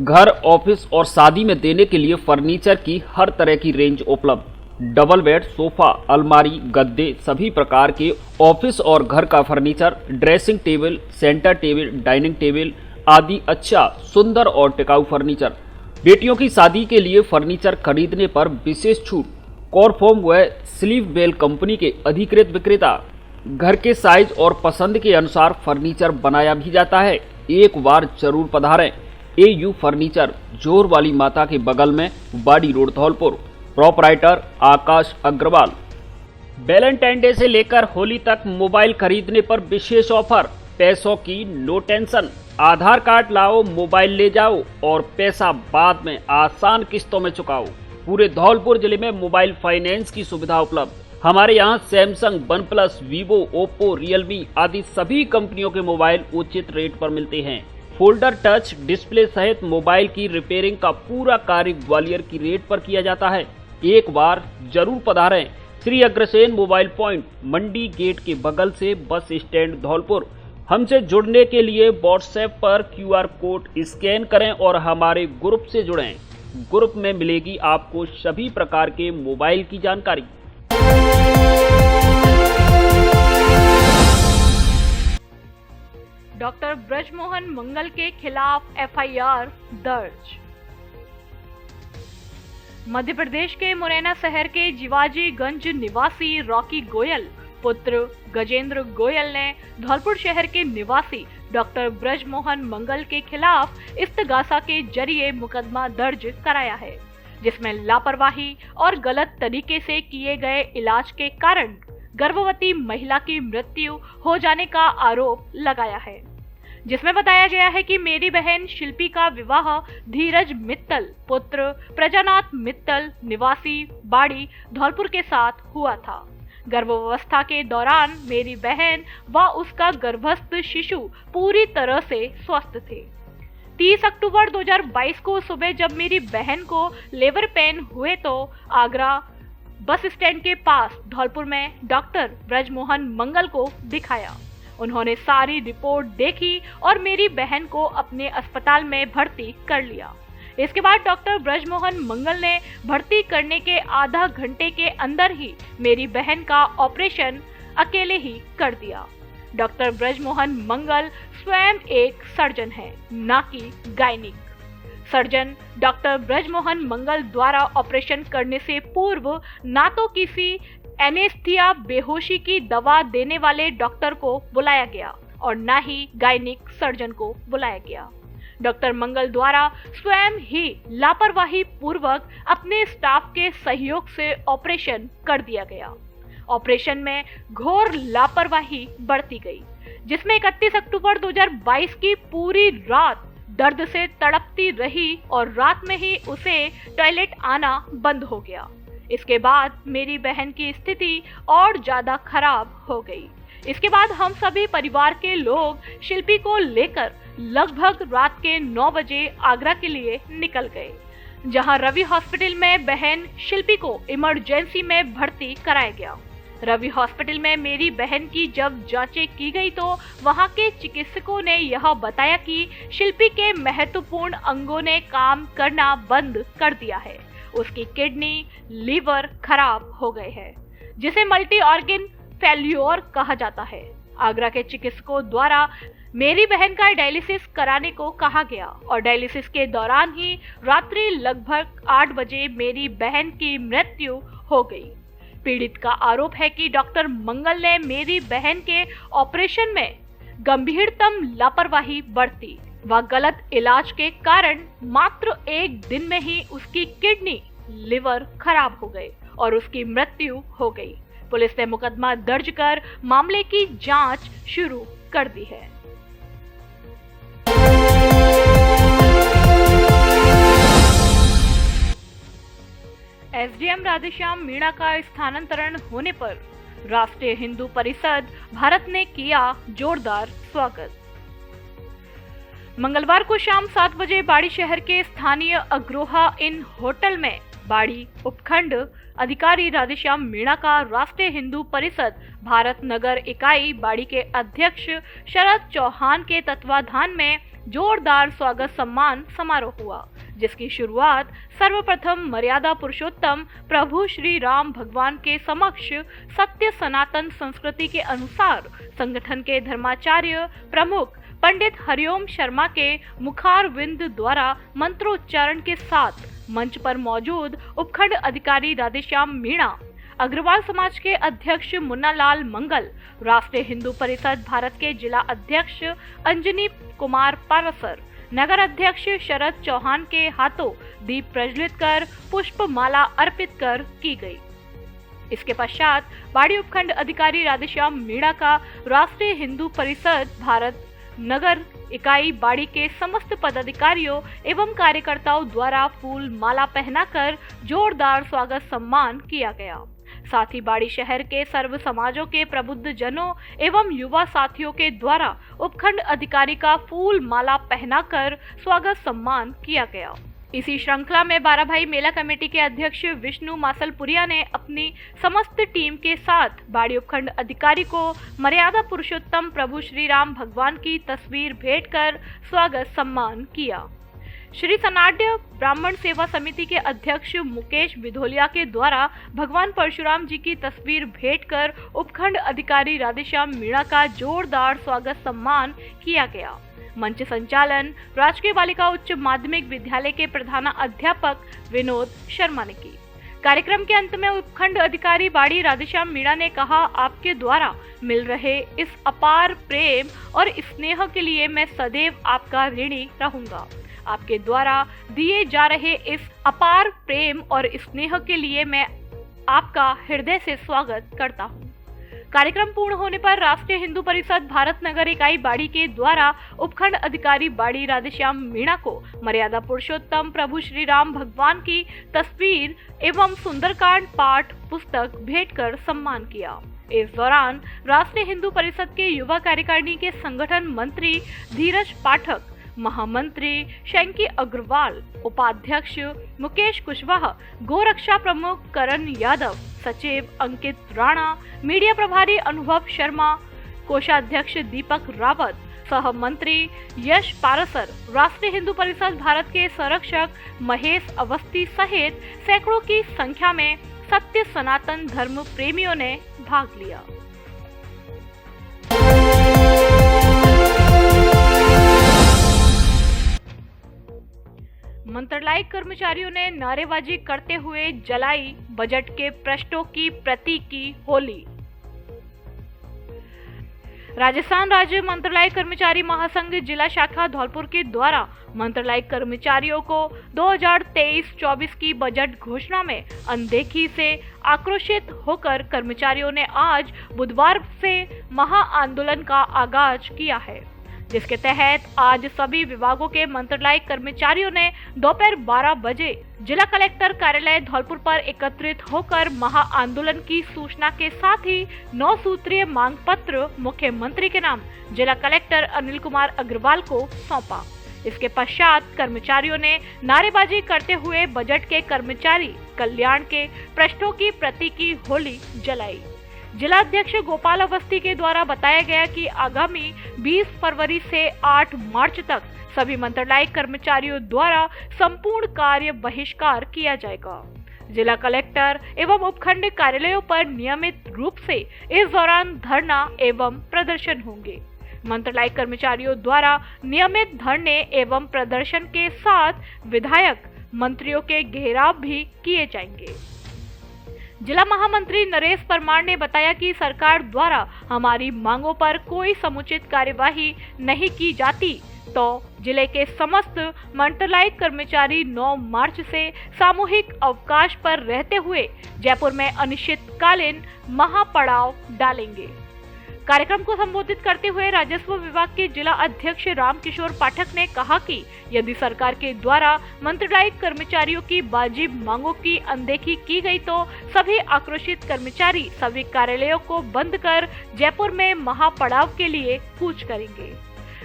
घर, ऑफिस और शादी में देने के लिए फर्नीचर की हर तरह की रेंज उपलब्ध। डबल बेड, सोफा, अलमारी, गद्दे, सभी प्रकार के ऑफिस और घर का furniture, dressing table, centre table, dining table आदि अच्छा, सुंदर और टिकाऊ फर्नीचर। बेटियों की शादी के लिए फर्नीचर खरीदने पर विशेष छूट। कॉरफॉर्म व स्लीव बेल कंपनी के अधिकृत विक्रेता। घर के साइज और पसंद के अनुसार फर्नीचर बनाया भी जाता है। एक बार जरूर पधारें। AU फर्नीचर, जोर वाली माता के बगल में, बाड़ी रोड, धौलपुर। प्रोपराइटर आकाश अग्रवाल। वैलेंटाइन डे से लेकर होली तक मोबाइल खरीदने पर विशेष ऑफर। पैसों की नो टेंशन। आधार कार्ड लाओ, मोबाइल ले जाओ और पैसा बाद में आसान किस्तों में चुकाओ। पूरे धौलपुर जिले में मोबाइल फाइनेंस की सुविधा उपलब्ध। हमारे यहाँ Samsung, OnePlus, Vivo, Oppo, Realme आदि सभी कंपनियों के मोबाइल उचित रेट पर मिलते हैं। फोल्डर, टच डिस्प्ले सहित मोबाइल की रिपेयरिंग का पूरा कार्य ग्वालियर की रेट पर किया जाता है। एक बार जरूर पधारें। श्री अग्रसेन मोबाइल पॉइंट, मंडी गेट के बगल से बस स्टैंड, धौलपुर। हमसे जुड़ने के लिए व्हाट्सएप पर QR कोड स्कैन करें और हमारे ग्रुप से जुड़ें। ग्रुप में मिलेगी आपको सभी प्रकार के मोबाइल की जानकारी। डॉक्टर ब्रजमोहन मंगल के खिलाफ FIR दर्ज। मध्य प्रदेश के मुरैना शहर के जिवाजीगंज निवासी रॉकी गोयल पुत्र गजेंद्र गोयल ने धौलपुर शहर के निवासी डॉक्टर ब्रजमोहन मंगल के खिलाफ इस्तगासा के जरिए मुकदमा दर्ज कराया है, जिसमें लापरवाही और गलत तरीके से किए गए इलाज के कारण गर्भवती महिला की मृत्यु हो जाने का आरोप लगाया है, जिसमें बताया गया है कि मेरी बहन शिल्पी का विवाह धीरज मित्तल पुत्र प्रजानाथ मित्तल निवासी बाड़ी धौलपुर के साथ हुआ था। गर्भावस्था के दौरान मेरी बहन व उसका गर्भस्थ शिशु पूरी तरह से स्वस्थ थे। 30 अक्टूबर 2022 को सुबह जब मेरी बहन को लेबर पेन हुए तो आगरा बस स्टैंड के पास धौलपुर में डॉक्टर ब्रजमोहन मंगल को दिखाया। उन्होंने सारी रिपोर्ट देखी और मेरी बहन को अपने अस्पताल में भर्ती कर लिया। इसके बाद डॉक्टर ब्रजमोहन मंगल ने भर्ती करने के आधा घंटे के अंदर ही मेरी बहन का ऑपरेशन अकेले ही कर दिया। डॉक्टर ब्रजमोहन मंगल स्वयं एक सर्जन है, न कि गायनिक। सर्जन डॉक्टर ब्रजमोहन मंगल द्वारा ऑपरेशन करने से पूर्व ना तो किसी एनेस्थीसिया बेहोशी की दवा देने वाले डॉक्टर को बुलाया गया और न ही गायनिक सर्जन को बुलाया गया। डॉक्टर मंगल द्वारा स्वयं ही लापरवाही पूर्वक अपने स्टाफ के सहयोग से ऑपरेशन कर दिया गया। ऑपरेशन में घोर लापरवाही बरती गई, जिसमें 31 अक्टूबर 2022 की पूरी रात दर्द से तड़पती रही और रात में ही उसे टॉयलेट आना बंद हो गया। इसके बाद मेरी बहन की स्थिति और ज्यादा खराब हो गई। इसके बाद हम सभी परिवार के लोग शिल्पी को लेकर लगभग रात के 9 बजे आगरा के लिए निकल गए, जहां रवि हॉस्पिटल में बहन शिल्पी को इमरजेंसी में भर्ती कराया गया। रवि हॉस्पिटल में मेरी बहन की जब जांचें की गई तो वहां के चिकित्सकों ने यह बताया कि शिल्पी के महत्वपूर्ण अंगों ने काम करना बंद कर दिया है। उसकी किडनी, लीवर खराब हो गए हैं, जिसे मल्टी ऑर्गन फेल्योर कहा जाता है। आगरा के चिकित्सकों द्वारा मेरी बहन का डायलिसिस कराने को कहा गया और डायलिसिस के दौरान ही रात्रि लगभग 8 बजे मेरी बहन की मृत्यु हो गई। पीड़ित का आरोप है कि डॉक्टर मंगल ने मेरी बहन के ऑपरेशन में गंभीरतम लापरवाही बरती व गलत इलाज के कारण मात्र 1 दिन में ही उसकी किडनी, लिवर खराब हो गए और उसकी मृत्यु हो गई। पुलिस ने मुकदमा दर्ज कर मामले की जांच शुरू कर दी है। एसडीएम राधेश्याम मीणा का स्थानांतरण होने पर राष्ट्रीय हिंदू परिषद भारत ने किया जोरदार स्वागत। मंगलवार को शाम 7 बजे बाड़ी शहर के स्थानीय अग्रोहा इन होटल में बाड़ी उपखंड अधिकारी राधेश्याम मीणा का राष्ट्रीय हिंदू परिषद भारत नगर इकाई बाड़ी के अध्यक्ष शरद चौहान के तत्वाधान में जोरदार स्वागत सम्मान समारोह हुआ, जिसकी शुरुआत सर्वप्रथम मर्यादा पुरुषोत्तम प्रभु श्री राम भगवान के समक्ष सत्य सनातन संस्कृति के अनुसार संगठन के धर्माचार्य प्रमुख पंडित हरिओम शर्मा के मुखारविंद द्वारा मंत्रोच्चारण के साथ मंच पर मौजूद उपखंड अधिकारी राधेश्याम मीणा, अग्रवाल समाज के अध्यक्ष मुन्ना लाल मंगल, राष्ट्रीय हिंदू परिषद भारत के जिला अध्यक्ष अंजनी कुमार पारसर, नगर अध्यक्ष शरद चौहान के हाथों दीप प्रज्वलित कर पुष्प माला अर्पित कर की गई। इसके पश्चात बाड़ी उपखंड अधिकारी राधेश्याम मीणा का राष्ट्रीय हिंदू परिषद भारत नगर इकाई बाड़ी के समस्त पदाधिकारियों एवं कार्यकर्ताओं द्वारा फूल माला पहनाकर जोरदार स्वागत सम्मान किया गया। साथ ही बाड़ी शहर के सर्व समाजों के प्रबुद्ध जनों एवं युवा साथियों के द्वारा उपखंड अधिकारी का फूल माला पहनाकर स्वागत सम्मान किया गया। इसी श्रृंखला में 12 भाई मेला कमेटी के अध्यक्ष विष्णु मासलपुरिया ने अपनी समस्त टीम के साथ बाड़ी उपखंड अधिकारी को मर्यादा पुरुषोत्तम प्रभु श्री राम भगवान की तस्वीर भेंट कर स्वागत सम्मान किया। श्री सनाड्य ब्राह्मण सेवा समिति के अध्यक्ष मुकेश विधोलिया के द्वारा भगवान परशुराम जी की तस्वीर भेंट कर उपखंड अधिकारी राधेश्याम मीणा का जोरदार स्वागत सम्मान किया गया। मंच संचालन राजकीय बालिका उच्च माध्यमिक विद्यालय के प्रधानाध्यापक विनोद शर्मा ने की। कार्यक्रम के अंत में उपखंड अधिकारी बाड़ी राधेश्याम मीणा ने कहा, आपके द्वारा मिल रहे इस अपार प्रेम और स्नेह के लिए मैं सदैव आपका ऋणी रहूंगा। आपके द्वारा दिए जा रहे इस अपार प्रेम और स्नेह के लिए मैं आपका हृदय से स्वागत करता हूं। कार्यक्रम पूर्ण होने पर राष्ट्रीय हिंदू परिषद भारत नगर इकाई बाड़ी के द्वारा उपखंड अधिकारी बाड़ी राधेश्याम मीणा को मर्यादा पुरुषोत्तम प्रभु श्री राम भगवान की तस्वीर एवं सुंदरकांड पाठ पुस्तक भेंट कर सम्मान किया। इस दौरान राष्ट्रीय हिंदू परिषद के युवा कार्यकारिणी के संगठन मंत्री धीरज पाठक, महामंत्री शंकी अग्रवाल, उपाध्यक्ष मुकेश कुशवाहा, गोरक्षा प्रमुख करण यादव, सचिव अंकित राणा, मीडिया प्रभारी अनुभव शर्मा, कोषाध्यक्ष दीपक रावत, सह मंत्री यश पारसर, राष्ट्रीय हिंदू परिषद भारत के संरक्षक महेश अवस्थी सहित सैकड़ों की संख्या में सत्य सनातन धर्म प्रेमियों ने भाग लिया। मंत्रालय कर्मचारियों ने नारेबाजी करते हुए जलाई बजट के पृष्ठों की प्रति की होली। राजस्थान राज्य मंत्रालय कर्मचारी महासंघ जिला शाखा धौलपुर के द्वारा मंत्रालय कर्मचारियों को 2023-24 की बजट घोषणा में अनदेखी से आक्रोशित होकर कर्मचारियों ने आज बुधवार से महा आंदोलन का आगाज किया है, जिसके तहत आज सभी विभागों के मंत्रालय कर्मचारियों ने दोपहर 12 बजे जिला कलेक्टर कार्यालय धौलपुर पर एकत्रित होकर महा आंदोलन की सूचना के साथ ही 9 सूत्रीय मांग पत्र मुख्यमंत्री के नाम जिला कलेक्टर अनिल कुमार अग्रवाल को सौंपा। इसके पश्चात कर्मचारियों ने नारेबाजी करते हुए बजट के कर्मचारी कल्याण के पृष्ठों की प्रति की होली जलाई। जिला अध्यक्ष गोपाल अवस्थी के द्वारा बताया गया कि आगामी 20 फरवरी से 8 मार्च तक सभी मंत्रालय कर्मचारियों द्वारा संपूर्ण कार्य बहिष्कार किया जाएगा। जिला कलेक्टर एवं उपखंड कार्यालयों पर नियमित रूप से इस दौरान धरना एवं प्रदर्शन होंगे। मंत्रालय कर्मचारियों द्वारा नियमित धरने एवं प्रदर्शन के साथ विधायक मंत्रियों के घेराव भी किए जाएंगे। जिला महामंत्री नरेश परमार ने बताया कि सरकार द्वारा हमारी मांगों पर कोई समुचित कार्यवाही नहीं की जाती तो जिले के समस्त मंत्रालय कर्मचारी 9 मार्च से सामूहिक अवकाश पर रहते हुए जयपुर में अनिश्चितकालीन महापड़ाव डालेंगे। कार्यक्रम को संबोधित करते हुए राजस्व विभाग के जिला अध्यक्ष रामकिशोर पाठक ने कहा कि यदि सरकार के द्वारा मंत्रालय कर्मचारियों की वाजिब मांगों की अनदेखी की गई तो सभी आक्रोशित कर्मचारी सभी कार्यालयों को बंद कर जयपुर में महापड़ाव के लिए कूच करेंगे।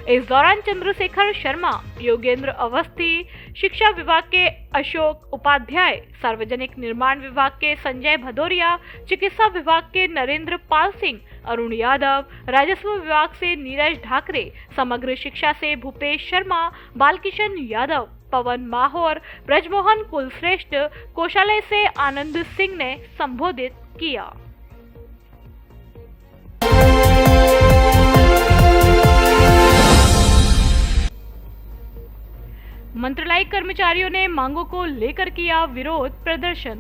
इस दौरान चंद्रशेखर शर्मा, योगेंद्र अवस्थी, शिक्षा विभाग के अशोक उपाध्याय, सार्वजनिक निर्माण विभाग के संजय भदौरिया, चिकित्सा विभाग के नरेंद्र पाल सिंह, अरुण यादव, राजस्व विभाग से नीरज ढाकरे, समग्र शिक्षा से भूपेश शर्मा, बालकिशन यादव, पवन माहौर, ब्रजमोहन कुलश्रेष्ठ, कोषालय से आनंद सिंह ने संबोधित किया। मंत्रालय कर्मचारियों ने मांगों को लेकर किया विरोध प्रदर्शन।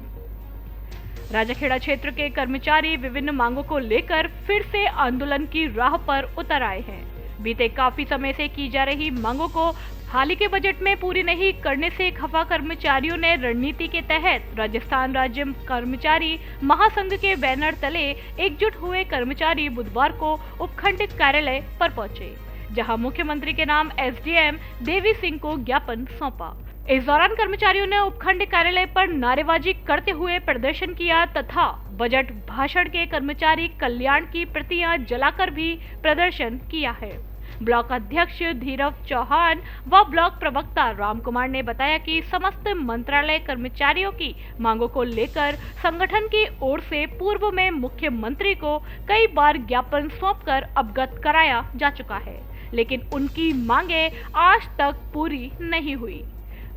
राजाखेड़ा क्षेत्र के कर्मचारी विभिन्न मांगों को लेकर फिर से आंदोलन की राह पर उतर आए हैं। बीते काफी समय से की जा रही मांगों को हाल ही के बजट में पूरी नहीं करने से खफा कर्मचारियों ने रणनीति के तहत राजस्थान राज्य कर्मचारी महासंघ के बैनर तले एकजुट हुए कर्मचारी बुधवार को उपखंड कार्यालय पर पहुंचे, जहां मुख्यमंत्री के नाम एसडीएम देवी सिंह को ज्ञापन सौंपा। इस दौरान कर्मचारियों ने उपखंड कार्यालय पर नारेबाजी करते हुए प्रदर्शन किया तथा बजट भाषण के कर्मचारी कल्याण की प्रतियां जलाकर भी प्रदर्शन किया है। ब्लॉक अध्यक्ष धीरव चौहान व ब्लॉक प्रवक्ता राम कुमार ने बताया कि समस्त मंत्रालय कर्मचारियों की मांगों को लेकर संगठन की ओर से पूर्व में मुख्यमंत्री को कई बार ज्ञापन सौंपकर अवगत कराया जा चुका है, लेकिन उनकी मांगे आज तक पूरी नहीं हुई।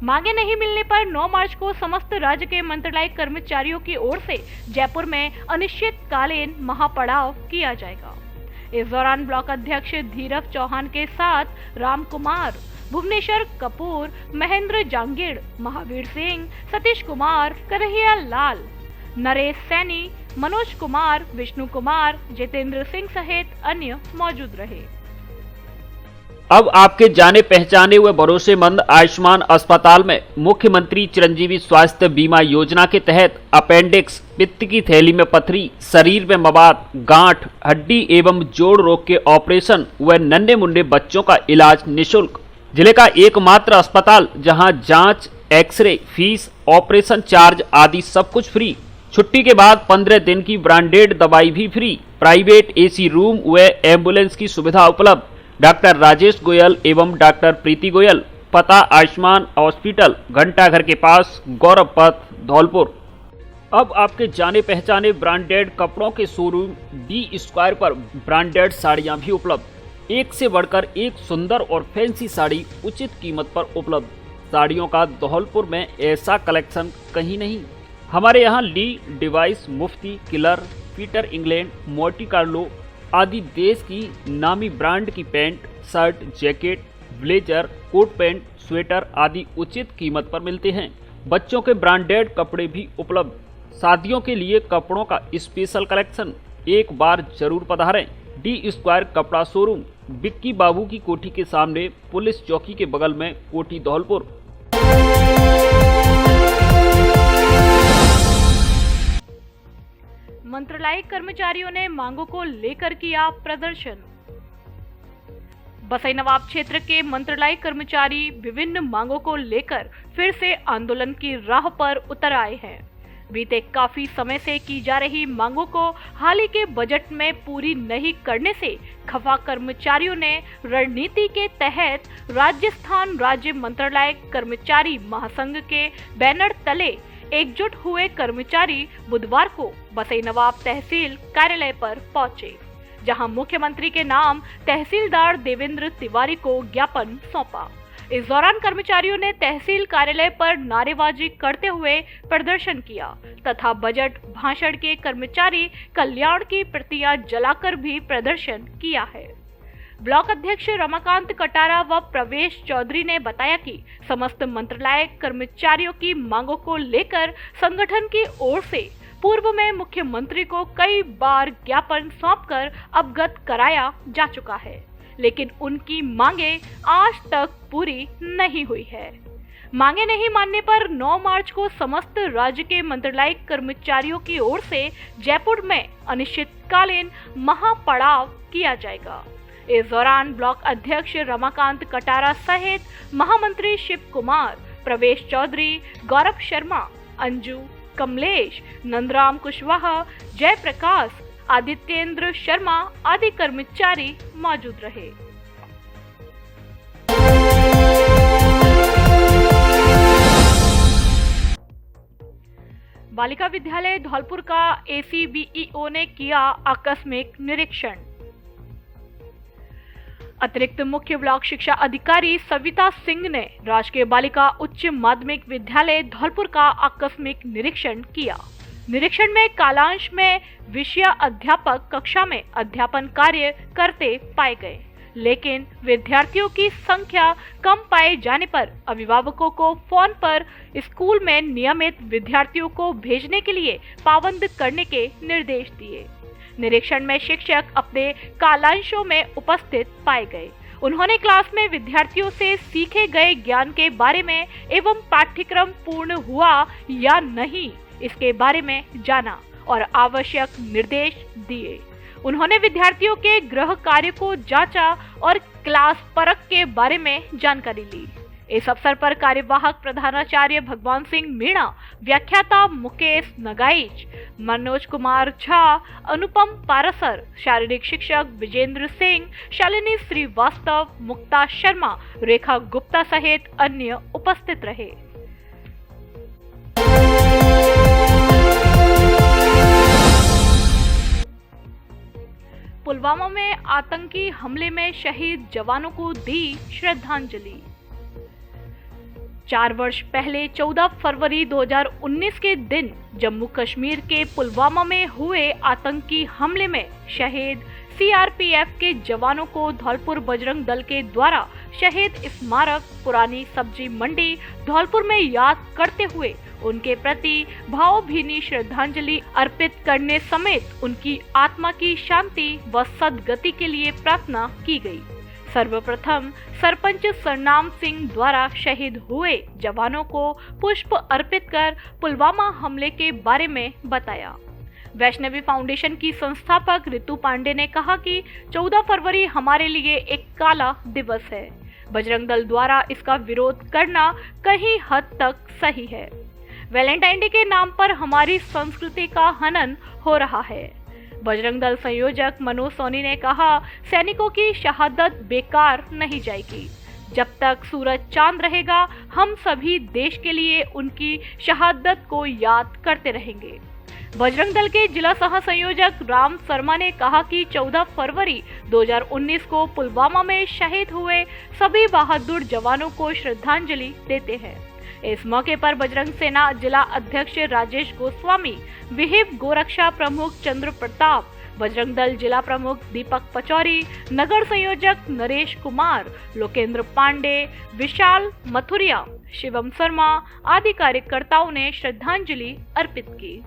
मांगे नहीं मिलने पर 9 मार्च को समस्त राज्य के मंत्रालय कर्मचारियों की ओर से जयपुर में अनिश्चितकालीन महापड़ाव किया जाएगा। इस दौरान ब्लॉक अध्यक्ष धीरव चौहान के साथ राम कुमार, भुवनेश्वर कपूर, महेंद्र जांगिड़, महावीर सिंह, सतीश कुमार, कन्हैया लाल, नरेश सैनी, मनोज कुमार, विष्णु कुमार, जितेंद्र सिंह सहित अन्य मौजूद रहे। अब आपके जाने पहचाने हुए भरोसेमंद आयुष्मान अस्पताल में मुख्यमंत्री चिरंजीवी स्वास्थ्य बीमा योजना के तहत अपेंडिक्स, पित्त की थैली में पथरी, शरीर में मवाद, गांठ, हड्डी एवं जोड़ रोग के ऑपरेशन व नन्हे मुन्ने बच्चों का इलाज निःशुल्क। जिले का एकमात्र अस्पताल जहां जांच, एक्सरे, फीस, ऑपरेशन चार्ज आदि सब कुछ फ्री। छुट्टी के बाद 15 दिन की ब्रांडेड दवाई भी फ्री। प्राइवेट एसी रूम व एम्बुलेंस की सुविधा उपलब्ध। डॉक्टर राजेश गोयल एवं डॉक्टर प्रीति गोयल, पता आयुष्मान हॉस्पिटल, घंटाघर के पास, गौरव पथ, धौलपुर। अब आपके जाने पहचाने ब्रांडेड कपड़ों के शोरूम डी स्क्वायर पर ब्रांडेड साड़ियां भी उपलब्ध। एक से बढ़कर एक सुंदर और फैंसी साड़ी उचित कीमत पर उपलब्ध। साड़ियों का धौलपुर में ऐसा कलेक्शन कहीं नहीं। हमारे यहाँ ली, डिवाइस, Mufti, killer, Peter England, Monte Carlo आदि देश की नामी ब्रांड की pant, shirt, jacket, blazer, coat pant, sweater आदि उचित कीमत पर मिलते हैं। बच्चों के ब्रांडेड कपड़े भी उपलब्ध। शादियों के लिए कपड़ों का स्पेशल कलेक्शन। एक बार जरूर पधारें। डी स्क्वायर कपड़ा शोरूम, बिक्की बाबू की कोठी के सामने, पुलिस चौकी के बगल में, कोठी, धौलपुर। मंत्रालय कर्मचारियों ने मांगों को लेकर किया प्रदर्शन। बसई नवाब क्षेत्र के मंत्रालय कर्मचारी विभिन्न मांगों को लेकर फिर से आंदोलन की राह पर उतर आए हैं। बीते काफी समय से की जा रही मांगों को हाल ही के बजट में पूरी नहीं करने से खफा कर्मचारियों ने रणनीति के तहत राजस्थान राज्य मंत्रालय कर्मचारी महासंघ के बैनर तले एकजुट हुए कर्मचारी बुधवार को बसई नवाब तहसील कार्यालय पर पहुंचे, जहां मुख्यमंत्री के नाम तहसीलदार देवेंद्र तिवारी को ज्ञापन सौंपा। इस दौरान कर्मचारियों ने तहसील कार्यालय पर नारेबाजी करते हुए प्रदर्शन किया तथा बजट भाषण के कर्मचारी कल्याण की प्रतियां जलाकर भी प्रदर्शन किया है। ब्लॉक अध्यक्ष रमाकांत कटारा व प्रवेश चौधरी ने बताया कि समस्त मंत्रालय कर्मचारियों की मांगों को लेकर संगठन की ओर से पूर्व में मुख्यमंत्री को कई बार ज्ञापन सौंपकर अवगत कराया जा चुका है, लेकिन उनकी मांगे आज तक पूरी नहीं हुई है। मांगे नहीं मानने पर 9 मार्च को समस्त राज्य के मंत्रालय कर्मचारियों की ओर से जयपुर में अनिश्चितकालीन महापड़ाव किया जाएगा। इस दौरान ब्लॉक अध्यक्ष रमाकांत कटारा सहित महामंत्री शिव कुमार, प्रवेश चौधरी, गौरव शर्मा, अंजू, कमलेश, नंदराम कुशवाहा, जयप्रकाश, आदित्येंद्र शर्मा आदि कर्मचारी मौजूद रहे। बालिका विद्यालय धौलपुर का ACBEO ने किया आकस्मिक निरीक्षण। अतिरिक्त मुख्य ब्लॉक शिक्षा अधिकारी सविता सिंह ने राजकीय बालिका उच्च माध्यमिक विद्यालय धौलपुर का आकस्मिक निरीक्षण किया। निरीक्षण में कालांश में विषय अध्यापक कक्षा में अध्यापन कार्य करते पाए गए, लेकिन विद्यार्थियों की संख्या कम पाए जाने पर अभिभावकों को फोन पर स्कूल में नियमित विद्यार्थियों को भेजने के लिए पाबंद करने के निर्देश दिए। निरीक्षण में शिक्षक अपने कालांशों में उपस्थित पाए गए। उन्होंने क्लास में विद्यार्थियों से सीखे गए ज्ञान के बारे में एवं पाठ्यक्रम पूर्ण हुआ या नहीं इसके बारे में जाना और आवश्यक निर्देश दिए। उन्होंने विद्यार्थियों के गृह कार्य को जांचा और क्लास परख के बारे में जानकारी ली। इस अवसर पर कार्यवाहक प्रधानाचार्य भगवान सिंह मीणा, व्याख्याता मुकेश नगाइच, मनोज कुमार झा, अनुपम पारसर, शारीरिक शिक्षक विजेंद्र सिंह, शालिनी श्रीवास्तव, मुक्ता शर्मा, रेखा गुप्ता सहित अन्य उपस्थित रहे। पुलवामा में आतंकी हमले में शहीद जवानों को दी श्रद्धांजलि। 4 वर्ष पहले 14 फरवरी 2019 के दिन जम्मू कश्मीर के पुलवामा में हुए आतंकी हमले में शहीद CRPF के जवानों को धौलपुर बजरंग दल के द्वारा शहीद स्मारक पुरानी सब्जी मंडी धौलपुर में याद करते हुए उनके प्रति भावभीनी श्रद्धांजलि अर्पित करने समेत उनकी आत्मा की शांति व सद्गति के लिए प्रार्थना की गई। सर्वप्रथम सरपंच सरनाम सिंह द्वारा शहीद हुए जवानों को पुष्प अर्पित कर पुलवामा हमले के बारे में बताया। वैष्णवी फाउंडेशन की संस्थापक रितु पांडे ने कहा कि 14 फरवरी हमारे लिए एक काला दिवस है। बजरंग दल द्वारा इसका विरोध करना कहीं हद तक सही है। वैलेंटाइन डे के नाम पर हमारी संस्कृति का हनन हो रहा है। बजरंग दल संयोजक मनोज सोनी ने कहा, सैनिकों की शहादत बेकार नहीं जाएगी। जब तक सूरज चांद रहेगा हम सभी देश के लिए उनकी शहादत को याद करते रहेंगे। बजरंग दल के जिला सह संयोजक राम शर्मा ने कहा कि 14 फरवरी 2019 को पुलवामा में शहीद हुए सभी बहादुर जवानों को श्रद्धांजलि देते हैं। इस मौके पर बजरंग सेना जिला अध्यक्ष राजेश गोस्वामी, विहिप गोरक्षा प्रमुख चंद्र प्रताप, बजरंग दल जिला प्रमुख दीपक पचौरी, नगर संयोजक नरेश कुमार, लोकेंद्र पांडे, विशाल मथुरिया, शिवम शर्मा आदि कार्यकर्ताओं ने श्रद्धांजलि अर्पित की।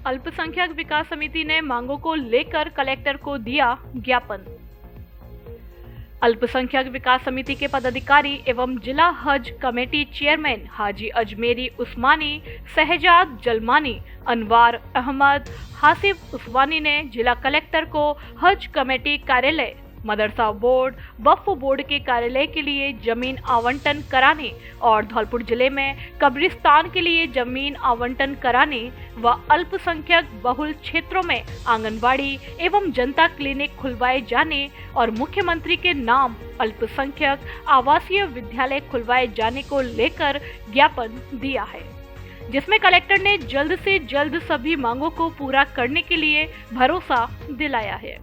अल्पसंख्यक विकास समिति ने मांगों को लेकर कलेक्टर को दिया ज्ञापन। अल्पसंख्यक विकास समिति के पदाधिकारी एवं जिला हज कमेटी चेयरमैन हाजी अजमेरी उस्मानी, शहजाद जलमानी, अनवार अहमद, हासिफ उस्मानी ने जिला कलेक्टर को हज कमेटी कार्यालय, मदरसा बोर्ड, वक्फ बोर्ड के कार्यालय के लिए जमीन आवंटन कराने और धौलपुर जिले में कब्रिस्तान के लिए जमीन आवंटन कराने व अल्पसंख्यक बहुल क्षेत्रों में आंगनबाड़ी एवं जनता क्लिनिक खुलवाए जाने और मुख्यमंत्री के नाम अल्पसंख्यक आवासीय विद्यालय खुलवाए जाने को लेकर ज्ञापन दिया है, जिसमें कलेक्टर ने जल्द से जल्द सभी मांगों को पूरा करने के लिए भरोसा दिलाया है।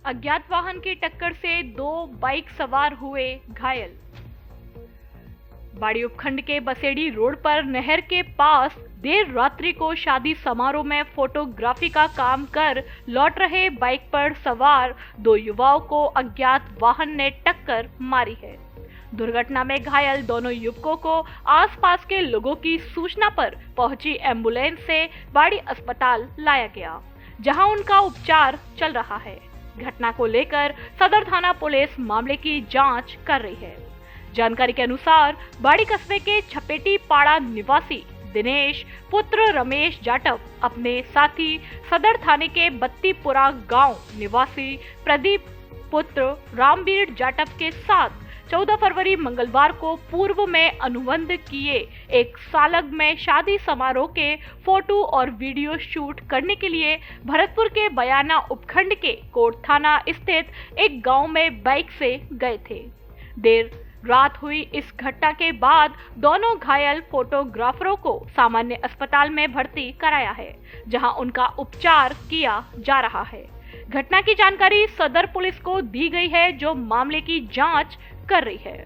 अज्ञात वाहन की टक्कर से 2 बाइक सवार हुए घायल। बाड़ी उपखंड के बसेड़ी रोड पर नहर के पास देर रात्रि को शादी समारोह में फोटोग्राफी का काम कर लौट रहे बाइक पर सवार 2 युवाओं को अज्ञात वाहन ने टक्कर मारी है। दुर्घटना में घायल दोनों युवकों को आसपास के लोगों की सूचना पर पहुंची एम्बुलेंस से बाड़ी अस्पताल लाया गया, जहां उनका उपचार चल रहा है। घटना को लेकर सदर थाना पुलिस मामले की जांच कर रही है। जानकारी के अनुसार बाड़ी कस्बे के छपेटी पाड़ा निवासी दिनेश पुत्र रमेश जाटव अपने साथी सदर थाने के बत्तीपुरा गांव निवासी प्रदीप पुत्र रामवीर जाटव के साथ 14 फरवरी मंगलवार को पूर्व में अनुबंध किए एक सालग में शादी समारोह के फोटो और वीडियो शूट करने के लिए भरतपुर के बयाना उपखंड के कोट थाना स्थित एक गांव में बाइक से गए थे। देर रात हुई इस घटना के बाद दोनों घायल फोटोग्राफरों को सामान्य अस्पताल में भर्ती कराया है, जहां उनका उपचार किया जा रहा है। घटना की जानकारी सदर पुलिस को दी गई है, जो मामले की जांच कर रही है।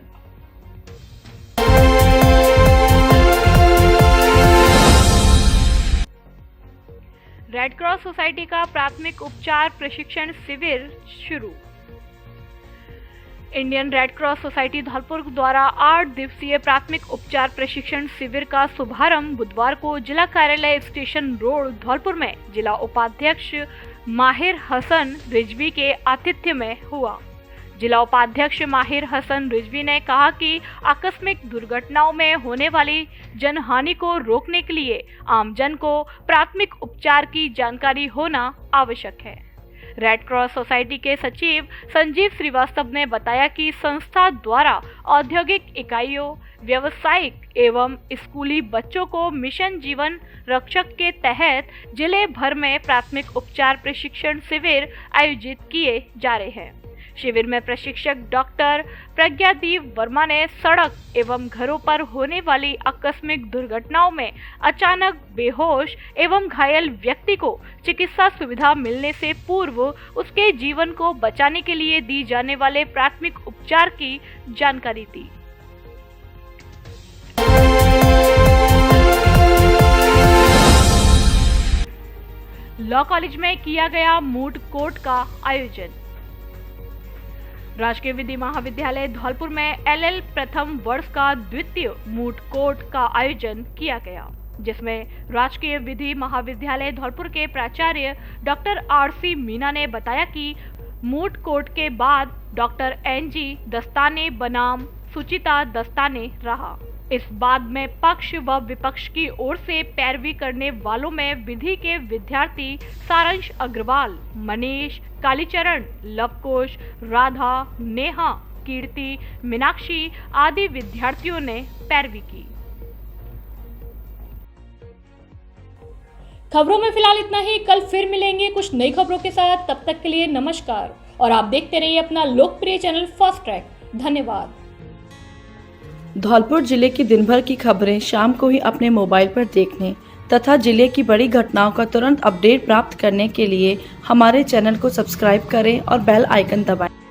रेड क्रॉस सोसाइटी का प्राथमिक उपचार प्रशिक्षण शिविर शुरू। Indian red cross society Dholpur द्वारा 8 दिवसीय प्राथमिक उपचार प्रशिक्षण शिविर का शुभारंभ बुधवार को जिला कार्यालय स्टेशन रोड धौलपुर में जिला उपाध्यक्ष माहिर हसन रिजवी के आतिथ्य में हुआ। जिला उपाध्यक्ष माहिर हसन रिजवी ने कहा कि आकस्मिक दुर्घटनाओं में होने वाली जनहानि को रोकने के लिए आमजन को प्राथमिक उपचार की जानकारी होना आवश्यक है। रेड क्रॉस सोसाइटी के सचिव संजीव श्रीवास्तव ने बताया कि संस्था द्वारा औद्योगिक इकाइयों, व्यावसायिक एवं स्कूली बच्चों को मिशन जीवन रक्षक के तहत जिले भर में प्राथमिक उपचार प्रशिक्षण शिविर आयोजित किए जा रहे हैं। शिविर में प्रशिक्षक डॉक्टर प्रज्ञादीप वर्मा ने सड़क एवं घरों पर होने वाली आकस्मिक दुर्घटनाओं में अचानक बेहोश एवं घायल व्यक्ति को चिकित्सा सुविधा मिलने से पूर्व उसके जीवन को बचाने के लिए दी जाने वाले प्राथमिक उपचार की जानकारी दी। लॉ कॉलेज में किया गया मूड कोर्ट का आयोजन। राजकीय विधि महाविद्यालय धौलपुर में LL प्रथम वर्ष का द्वितीय मूड कोर्ट का आयोजन किया गया, जिसमें राजकीय विधि महाविद्यालय धौलपुर के प्राचार्य डॉक्टर RC मीना ने बताया कि मूड कोर्ट के बाद डॉक्टर NG दस्ताने बनाम सुचिता दस्ताने रहा। इस बाद में पक्ष व विपक्ष की ओर से पैरवी करने वालों में विधि के विद्यार्थी सारंश अग्रवाल, मनीष, कालीचरण, लवकुश, राधा, नेहा, कीर्ति, मीनाक्षी आदि विद्यार्थियों ने पैरवी की। खबरों में फिलहाल इतना ही। कल फिर मिलेंगे कुछ नई खबरों के साथ। तब तक के लिए नमस्कार और आप देखते रहिए अपना लोकप्रिय चैनल फास्ट ट्रैक। धन्यवाद। धौलपुर जिले की दिन भर की खबरें शाम को ही अपने मोबाइल पर देखने तथा जिले की बड़ी घटनाओं का तुरंत अपडेट प्राप्त करने के लिए हमारे चैनल को सब्सक्राइब करें और बेल आइकन दबाएं।